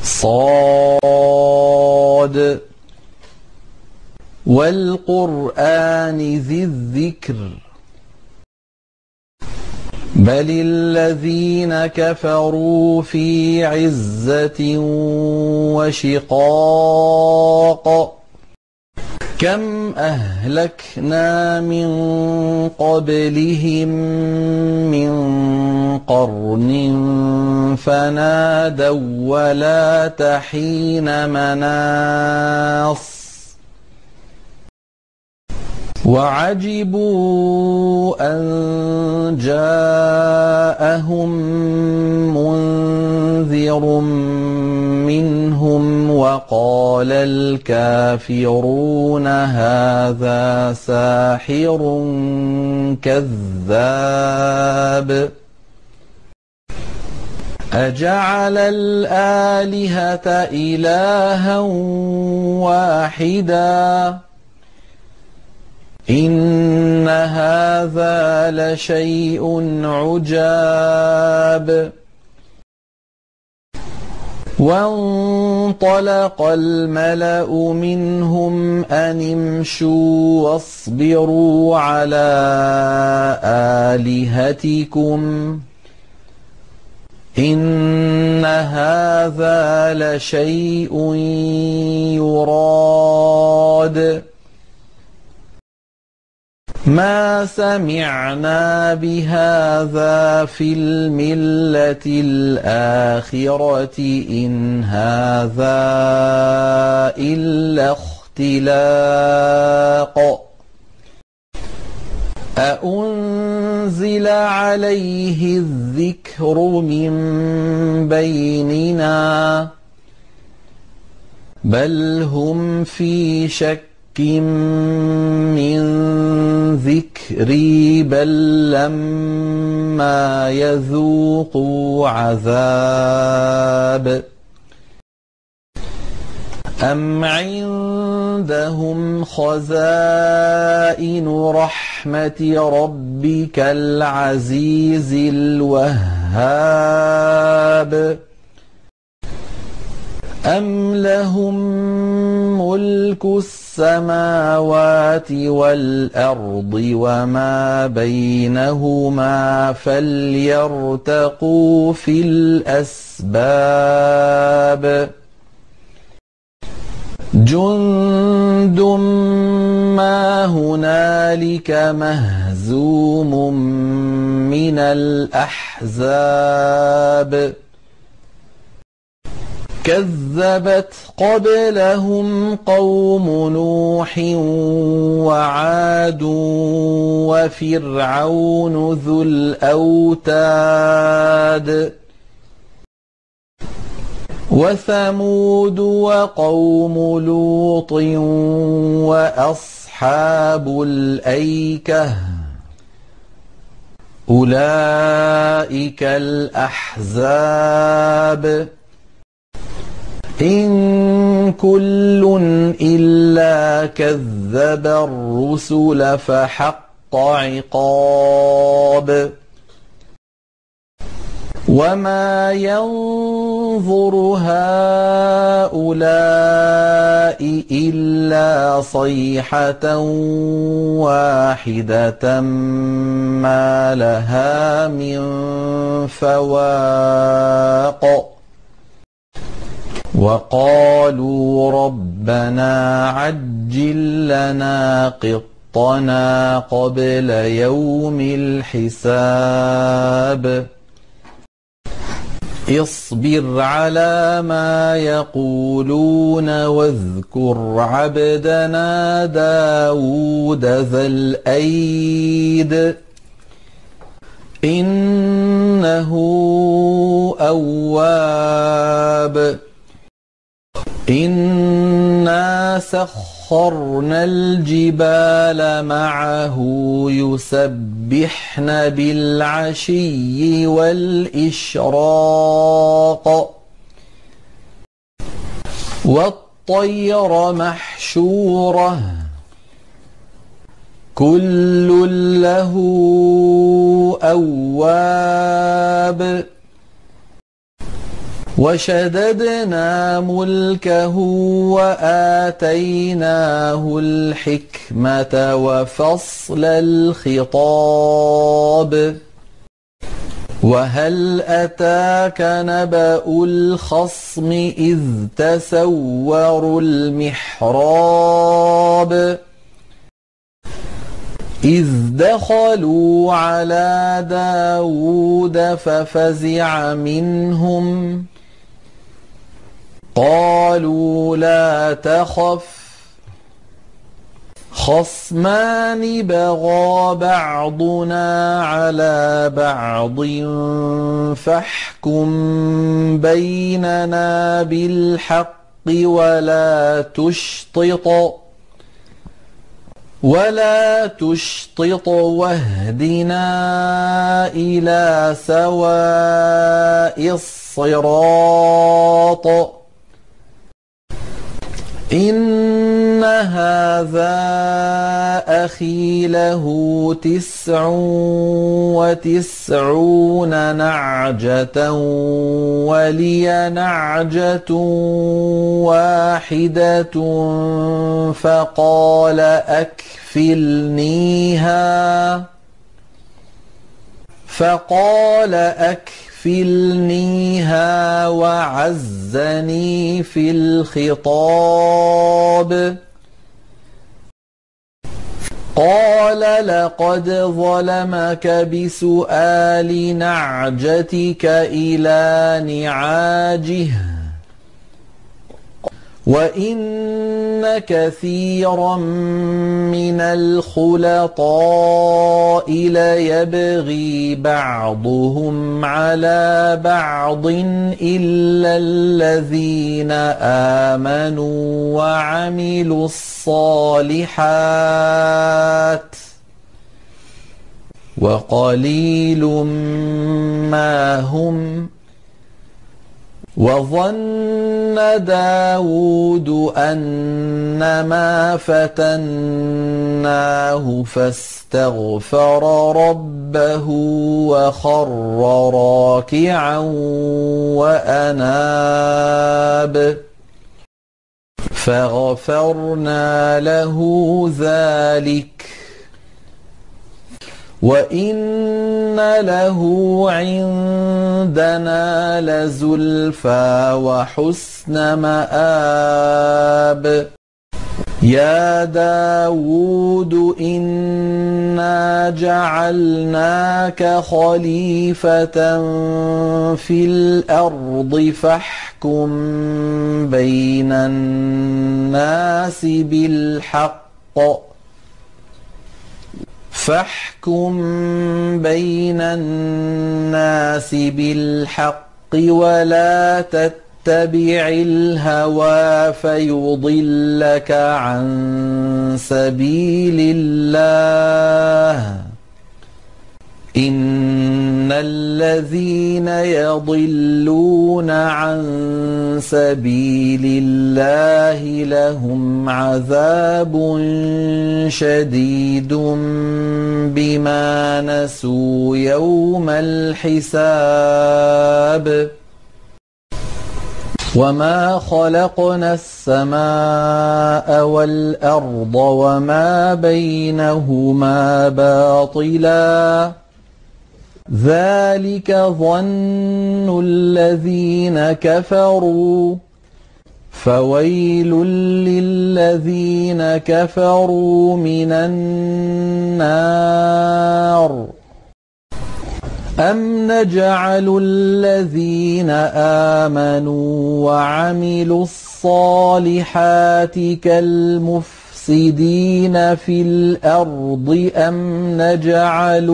صاد والقرآن ذي الذكر بل الذين كفروا في عزة وشقاق كم أهلكنا من قبلهم من قرن فنادوا ولا تحين مناص وعجبوا أن جاءهم منذر منهم وقال الكافرون هذا ساحر كذاب أجعل الآلهة إلها واحدا إن هذا لشيء عجاب وانطلق الملأ منهم أن امشوا واصبروا على آلهتكم إن هذا لشيء يراد ما سمعنا بهذا في الملة الآخرة إن هذا إلا اختلاق أأنزل عليه الذكر من بيننا بل هم في شك من ذكري بل لما يذوقوا عذاب أم عندهم خزائن رحمة ربك العزيز الوهاب أم لهم ملك السماوات والأرض وما بينهما فليرتقوا في الأسباب جند ما هنالك مهزوم من الأحزاب كذبت قبلهم قوم نوح وعاد وفرعون ذو الأوتاد وثمود وقوم لوط وأصحاب الأيكة أولئك الأحزاب إن كل إلا كذب الرسل فحق عقاب وما ينظر هؤلاء إلا صيحة واحدة ما لها من فواق وقالوا ربنا عجل لنا قطنا قبل يوم الحساب اصبر على ما يقولون واذكر عبدنا داود ذا الأيد إنه أواب إنا سخرنا الجبال معه يسبحن بالعشي والإشراق والطير محشورة كل له أواب وشددنا ملكه وآتيناه الحكمة وفصل الخطاب وهل أتاك نبأ الخصم إذ تسوروا المحراب إذ دخلوا على داود ففزع منهم قالوا لا تخف خصمان بغى بعضنا على بعض فاحكم بيننا بالحق ولا تشطط واهدنا إلى سواء الصراط إن هذا أخي له 99 نعجة ولي نعجة واحدة فقال أكفلنيها وعزني في الخطاب قال لقد ظلمك بسؤال نعجتك إلى نعاجه وإن كثيرا من الخلطاء ليبغي بعضهم على بعض إلا الذين آمنوا وعملوا الصالحات وقليل ما هم وظن داود أنما فتناه فاستغفر ربه وخر راكعا وأناب فغفرنا له ذلك وإن له عندنا لزلفى وحسن مآب يا داود إنا جعلناك خليفة في الأرض فاحكم بين الناس بالحق ولا تتبع الهوى فيضلك عن سبيل الله إن الذين يضلون عن سبيل الله لهم عذاب شديد بما نسوا يوم الحساب وما خلقنا السماء والأرض وما بينهما باطلا ذلك ظن الذين كفروا فويل للذين كفروا من النار أم نجعل الذين آمنوا وعملوا الصالحات كالمفسدين في الأرض أم نجعل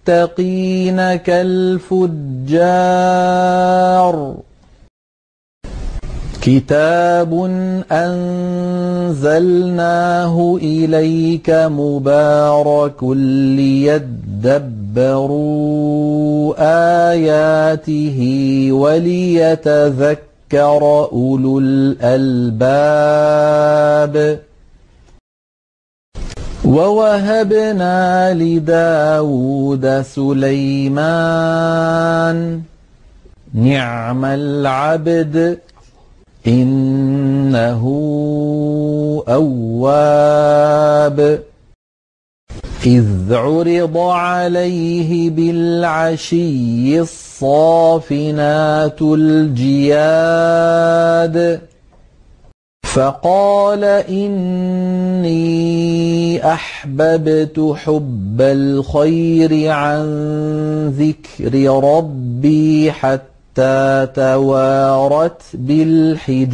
المتقين كالفجار كتاب أنزلناه إليك مبارك ليدبروا آياته وليتذكر أولو الألباب ووهبنا لداود سليمان نعم العبد إنه أواب إذ عرض عليه بالعشي الصافنات الجياد فقال إني أحببت حب الخير عن ذكر ربي حتى توارت بالحجاب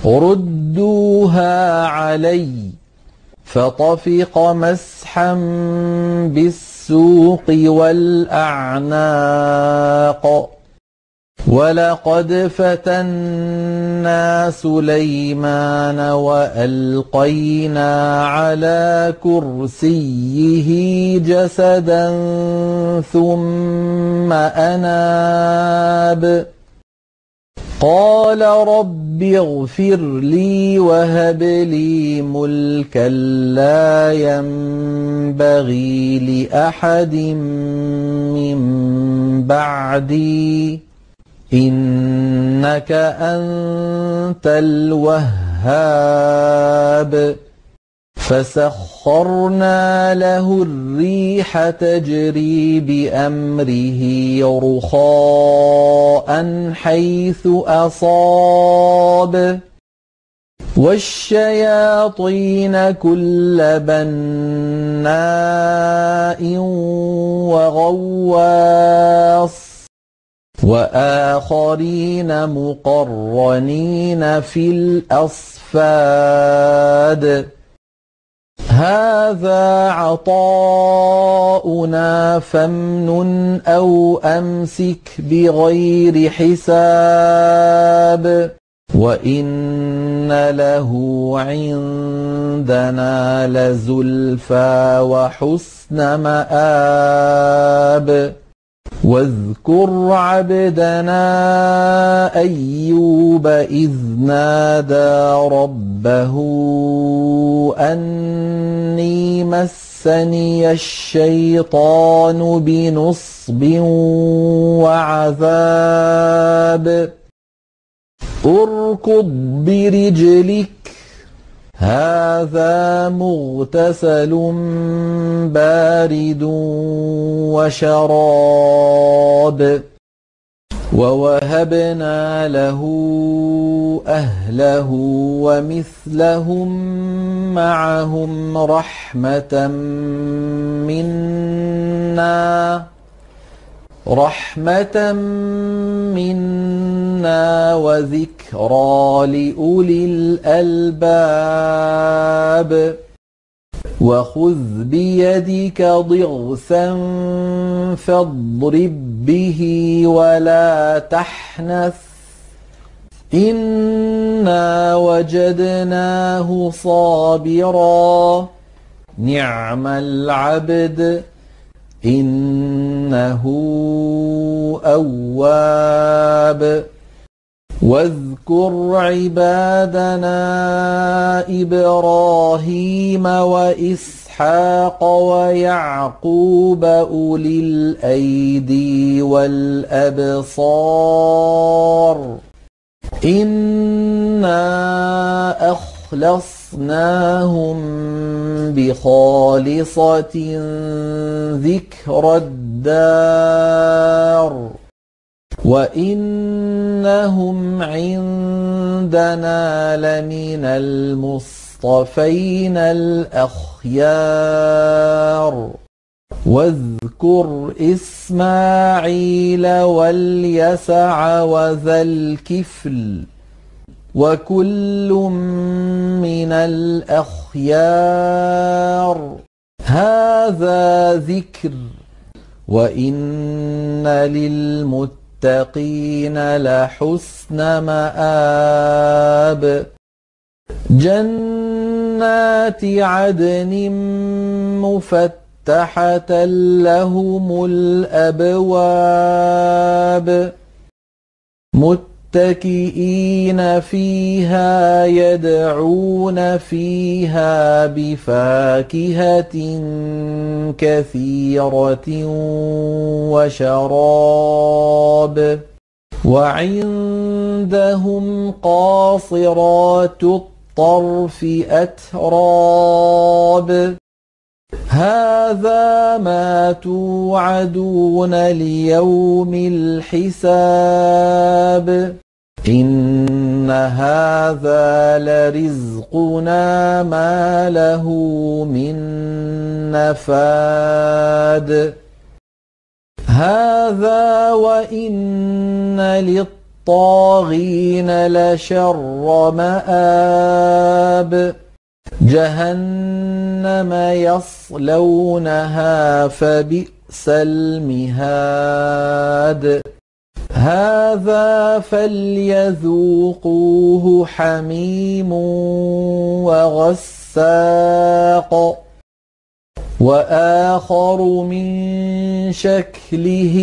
ردوها علي فطفق مسحا بالسوق والأعناق ولقد فتنا سليمان وألقينا على كرسيه جسدا ثم أناب قال رب اغفر لي وهب لي ملكا لا ينبغي لأحد من بعدي إنك أنت الوهاب فسخرنا له الريح تجري بأمره رخاء حيث أصاب والشياطين كل بناء وغواص وآخرين مقرنين في الأصفاد هذا عطاؤنا فامنن أو أمسك بغير حساب وإن له عندنا لزلفى وحسن مآب واذكر عبدنا أيوب إذ نادى ربه أني مسني الشيطان بنصب وعذاب اركض برجلك هذا مغتسل بارد وشراب ووهبنا له أهله ومثلهم معهم رحمة منا وذكرى لأولي الألباب وخذ بيدك ضغثا فاضرب به ولا تحنث إنا وجدناه صابرا نعم العبد إنه أواب واذكر عبادنا إبراهيم وإسحاق ويعقوب أولي الأيدي والأبصار إنا أخلصناهم بخالصة ذكر الدار وإنهم عندنا لمن المصطفين الأخيار واذكر إسماعيل واليسع وذا الكفل وكل من الأخيار هذا ذكر وإن للمتقين لحسن مآب جنات عدن مفتحة لهم الأبواب متكئين فيها يدعون فيها بفاكهة كثيرة وشراب وعندهم قاصرات الطرف أتراب هذا ما توعدون ليوم الحساب إن هذا لرزقنا ما له من نفاد هذا وإن للطاغين لشر مآب جهنم يصلونها فبئس المهاد هذا فليذوقوه حميم وغساق وآخر من شكله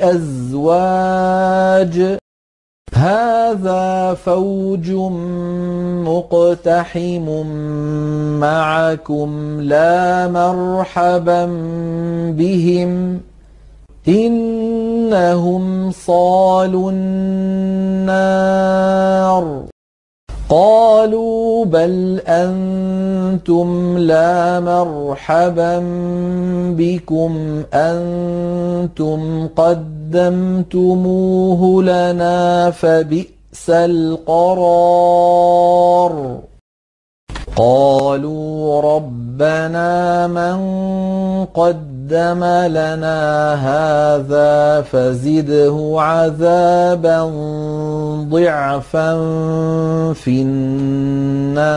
أزواج هذا فوج مقتحم معكم لا مرحبا بهم إنهم صالوا النار قالوا بل أنتم لا مرحبا بكم أنتم قدمتموه لنا فبئس القرار قالوا ربنا من قدم لنا هذا فزده عذابا ضعفا في النار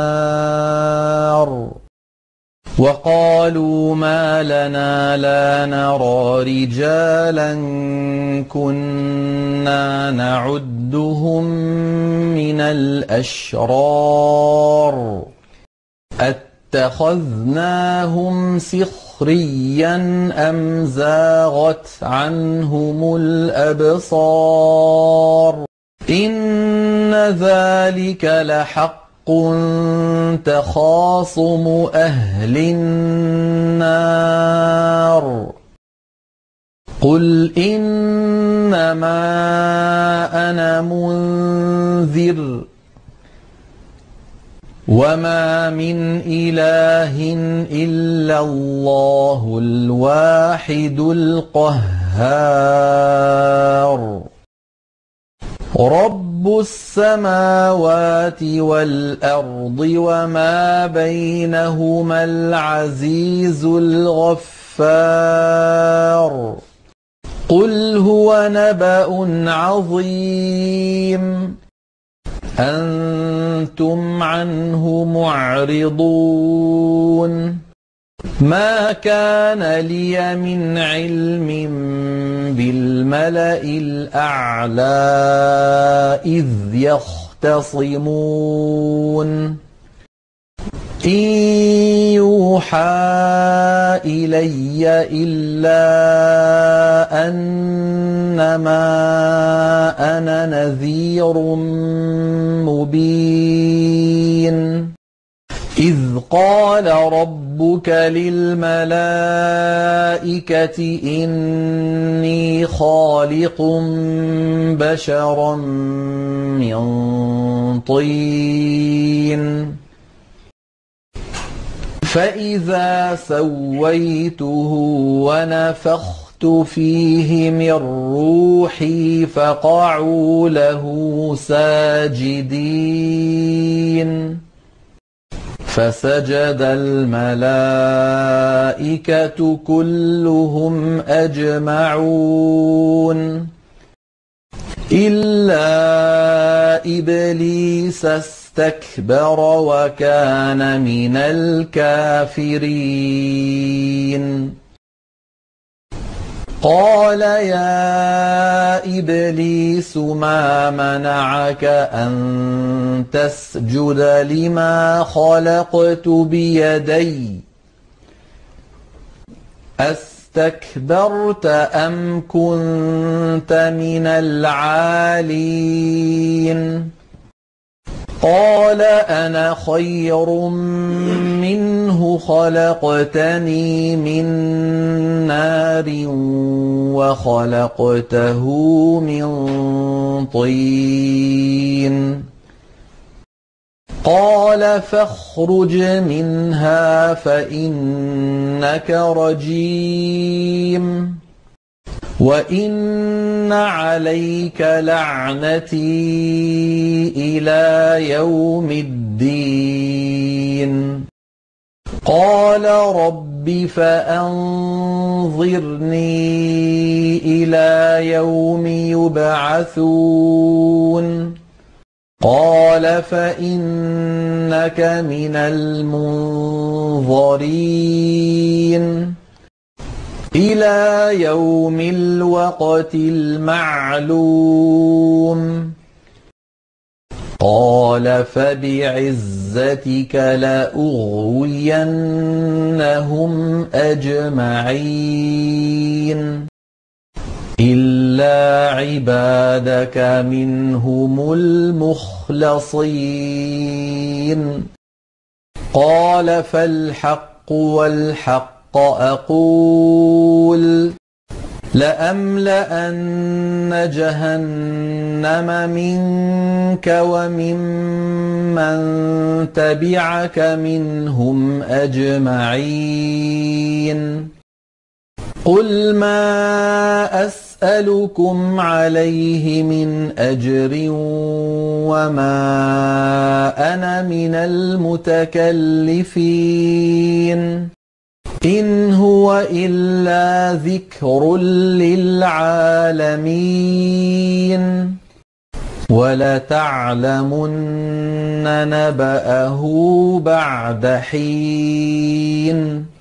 وقالوا ما لنا لا نرى رجالا كنا نعدهم من الأشرار أتخذناهم سخريا أم زاغت عنهم الأبصار إن ذلك لحق تخاصم أهل النار قل إنما أنا منذر وما من إله إلا الله الواحد القهار رب السماوات والأرض وما بينهما العزيز الغفار قل هو نبأ عظيم أنتم عنه معرضون ما كان لي من علم بالملأ الأعلى إذ يختصمون إن يوحى إلي إلا أنما أنا نذير مبين إذ قال ربك للملائكة إني خالق بشرا من طين فإذا سويته ونفخت فيه من روحي فقعوا له ساجدين فسجد الملائكة كلهم أجمعون إلا إبليس استكبر وكان من الكافرين قال يا إبليس ما منعك أن تسجد لما خلقت بيدي أَسْتَكْبَرْتَ أَمْ كُنتَ مِنَ الْعَالِينَ قَالَ أَنَا خَيْرٌ مِّنْهُ خَلَقْتَنِي مِن نَّارٍ وَخَلَقْتَهُ مِن طِينٍ قَالَ فَاخْرُجْ مِنْهَا فَإِنَّكَ رَجِيمٌ وَإِنَّ عَلَيْكَ لَعْنَتِي إِلَىٰ يَوْمِ الدِّينِ قَالَ رَبِّ فَأَنظِرْنِي إِلَىٰ يَوْمِ يُبْعَثُونَ قَالَ فَإِنَّكَ مِنَ الْمُنظَرِينَ إِلَىٰ يَوْمِ الْوَقْتِ الْمَعْلُومِ قَالَ فَبِعِزَّتِكَ لَأُغْوِيَنَّهُمْ أَجْمَعِينَ إِلَّا عِبَادَكَ مِنْهُمُ الْمُخْلَصِينَ قَالَ فَالْحَقُّ وَالْحَقَّ أَقُولُ لَأَمْلَأَنَّ جَهَنَّمَ مِنكَ وَمِمَّن تَبِعَكَ مِنْهُمْ أَجْمَعِينَ قُلْ مَا أَسْأَلُكُمْ عَلَيْهِ مِنْ أَجْرٍ وَمَا أَنَا مِنَ الْمُتَكَلِّفِينَ إِنْ هُوَ إِلَّا ذِكْرٌ لِّلْعَالَمِينَ وَلَتَعْلَمُنَّ نَبَأَهُ بَعْدَ حِينٍ